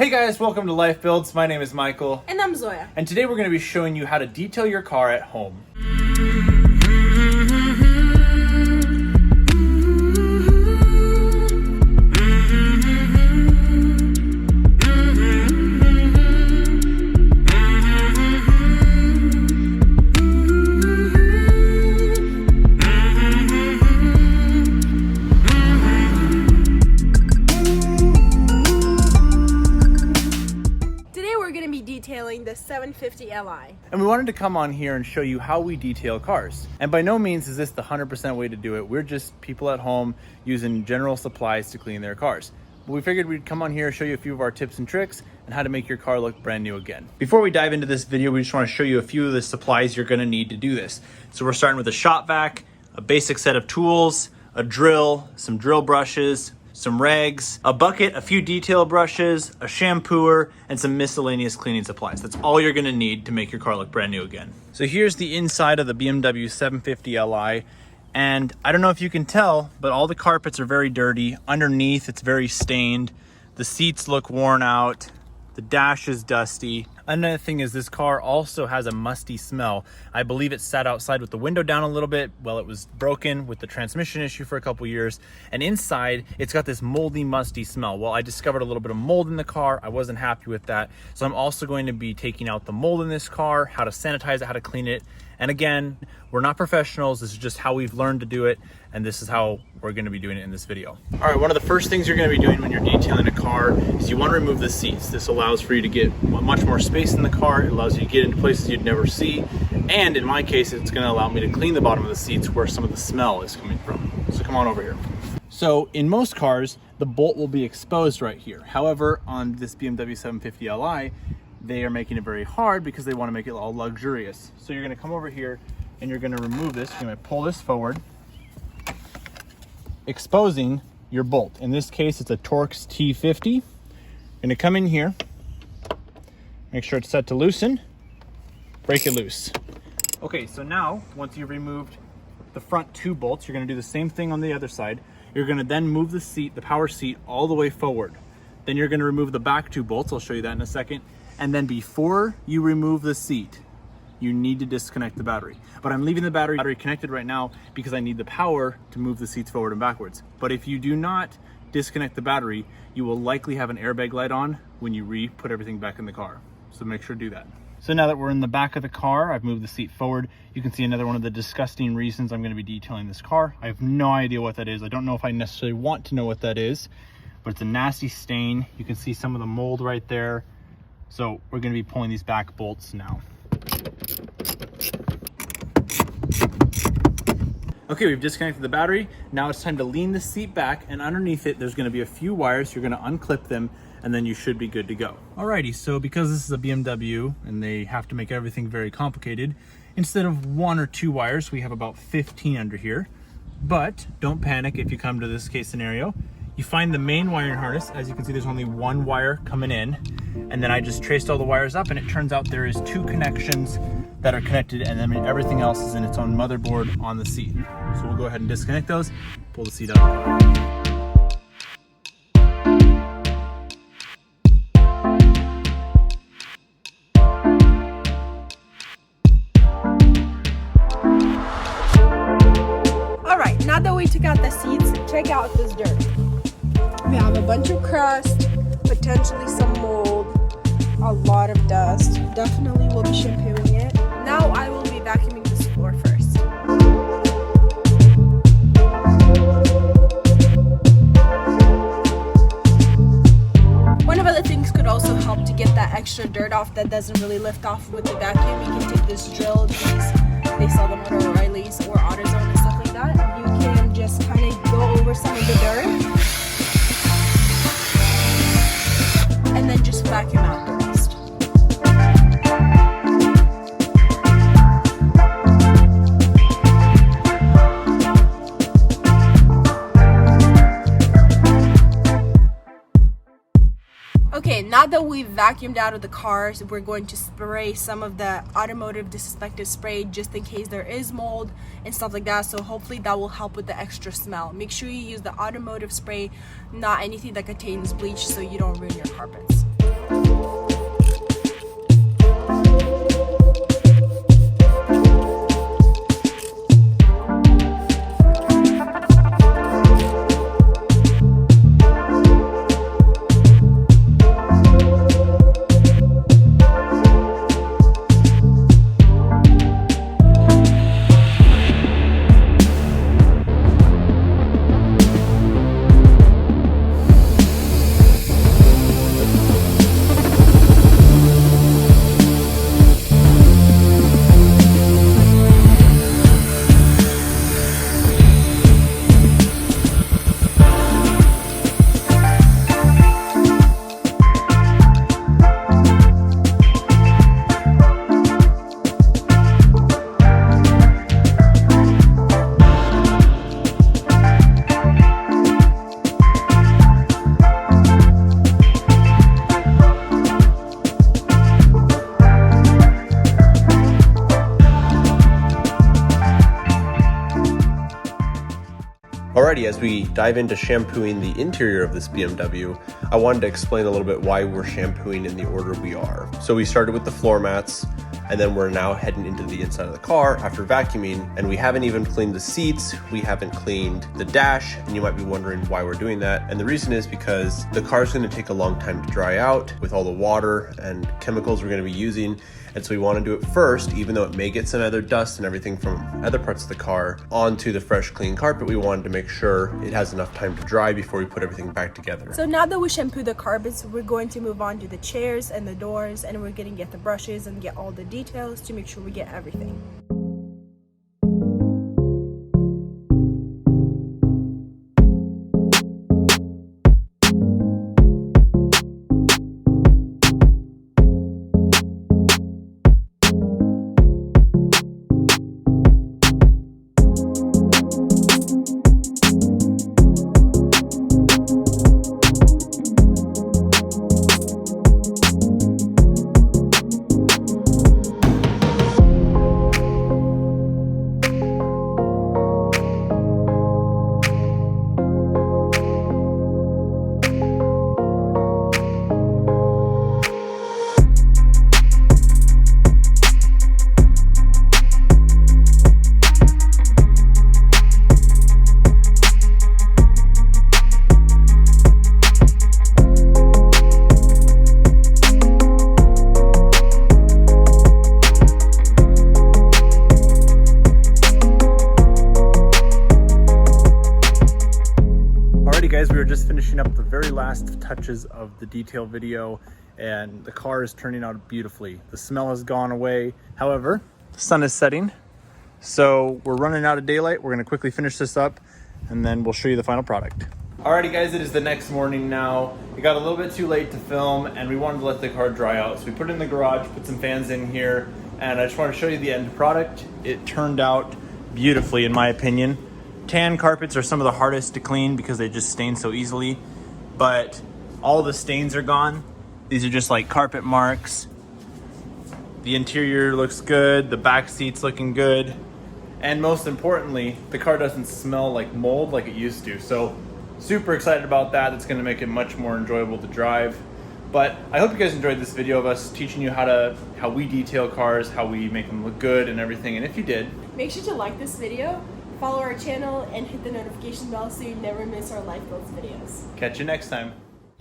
Hey guys, welcome to Life Builds. My name is Michael. And I'm Zoya. And today we're going to be showing you how to detail your car at home. Detailing the 750LI. And we wanted to come on here and show you how we detail cars. And by no means is this the 100% way to do it. We're just people at home using general supplies to clean their cars. But we figured we'd come on here and show you a few of our tips and tricks and how to make your car look brand new again. Before we dive into this video, we just want to show you a few of the supplies you're going to need to do this. So we're starting with a shop vac, a basic set of tools, a drill, some drill brushes, some rags, a bucket, a few detail brushes, a shampooer, and some miscellaneous cleaning supplies. That's all you're gonna need to make your car look brand new again. So here's the inside of the BMW 750LI. And I don't know if you can tell, but all the carpets are very dirty. Underneath, it's very stained. The seats look worn out. The dash is dusty. Another thing is this car also has a musty smell. I believe it sat outside with the window down a little bit while it was broken with the transmission issue for a couple years. And inside, it's got this moldy, musty smell. Well, I discovered a little bit of mold in the car. I wasn't happy with that. So I'm also going to be taking out the mold in this car, how to sanitize it, how to clean it. And again, we're not professionals. This is just how we've learned to do it. And this is how we're going to be doing it in this video. All right, one of the first things you're going to be doing when you're detailing a car is you want to remove the seats. This allows for you to get much more space in the car. It allows you to get into places you'd never see. And in my case, it's going to allow me to clean the bottom of the seats where some of the smell is coming from. So come on over here. So in most cars, the bolt will be exposed right here. However, on this BMW 750LI, they are making it very hard because they want to make it all luxurious. So you're going to come over here and you're going to remove this. You're going to pull this forward, exposing your bolt. In this case, it's a Torx T50. You're going to come in here, make sure it's set to loosen, break it loose. Okay, so now once you've removed the front two bolts, you're going to do the same thing on the other side. You're going to then move the seat, the power seat, all the way forward. Then you're going to remove the back two bolts. I'll show you that in a second. And then before you remove the seat, you need to disconnect the battery. But I'm leaving the battery connected right now because I need the power to move the seats forward and backwards. But if you do not disconnect the battery, you will likely have an airbag light on when you put everything back in the car. So make sure to do that. So now that we're in the back of the car, I've moved the seat forward. You can see another one of the disgusting reasons I'm going to be detailing this car. I have no idea what that is. I don't know if I necessarily want to know what that is, but it's a nasty stain. You can see some of the mold right there. So we're going to be pulling these back bolts now. Okay, we've disconnected the battery. Now it's time to lean the seat back, and underneath it, there's going to be a few wires. You're going to unclip them, and then you should be good to go. Alrighty, so because this is a BMW and they have to make everything very complicated, instead of 1 or 2 wires, we have about 15 under here. But don't panic if you come to this case scenario. You find the main wiring harness. As you can see, there's only 1 wire coming in. And then I just traced all the wires up, and it turns out there is 2 connections that are connected, and then everything else is in its own motherboard on the seat. So we'll go ahead and disconnect those, pull the seat out. All right, now that we took out the seats, check out this dirt. We have a bunch of crust, potentially some mold, a lot of dust. Definitely will be shampooing it. Now I will be vacuuming this floor first. One of the things could also help to get that extra dirt off that doesn't really lift off with the vacuum. You can take this drill, they sell them at O'Reilly's or AutoZone and stuff like that. You can just kind of go over some of the dirt and then just vacuum out the rest. Okay, now that we've vacuumed out of the cars, we're going to spray some of the Automotive Disinfectant Spray just in case there is mold and stuff like that. So hopefully that will help with the extra smell. Make sure you use the Automotive Spray, not anything that contains bleach, so you don't ruin your carpets. Alrighty, as we dive into shampooing the interior of this BMW, I wanted to explain a little bit why we're shampooing in the order we are. So we started with the floor mats, and then we're now heading into the inside of the car after vacuuming, and we haven't even cleaned the seats, we haven't cleaned the dash, and you might be wondering why we're doing that. And the reason is because the car is going to take a long time to dry out with all the water and chemicals we're going to be using. And so we want to do it first, even though it may get some other dust and everything from other parts of the car onto the fresh, clean carpet. We wanted to make sure it has enough time to dry before we put everything back together. So now that we shampoo the carpets, we're going to move on to the chairs and the doors, and we're going to get the brushes and get all the details to make sure we get everything. Guys, we were just finishing up the very last touches of the detail video, and the car is turning out beautifully. The smell has gone away. However, the sun is setting, so we're running out of daylight. We're going to quickly finish this up, and then we'll show you the final product. Alrighty guys, it is the next morning now. It got a little bit too late to film, and we wanted to let the car dry out. So we put it in the garage, put some fans in here, and I just want to show you the end product. It turned out beautifully, in my opinion. Tan carpets are some of the hardest to clean because they just stain so easily, but all the stains are gone. These are just like carpet marks. The interior looks good, the back seat's looking good, and most importantly, the car doesn't smell like mold like it used to. So super excited about that. It's gonna make it much more enjoyable to drive. But I hope you guys enjoyed this video of us teaching you how we detail cars, how we make them look good and everything. And if you did, make sure to like this video, follow our channel, and hit the notification bell so you never miss our Life Builds videos. Catch you next time.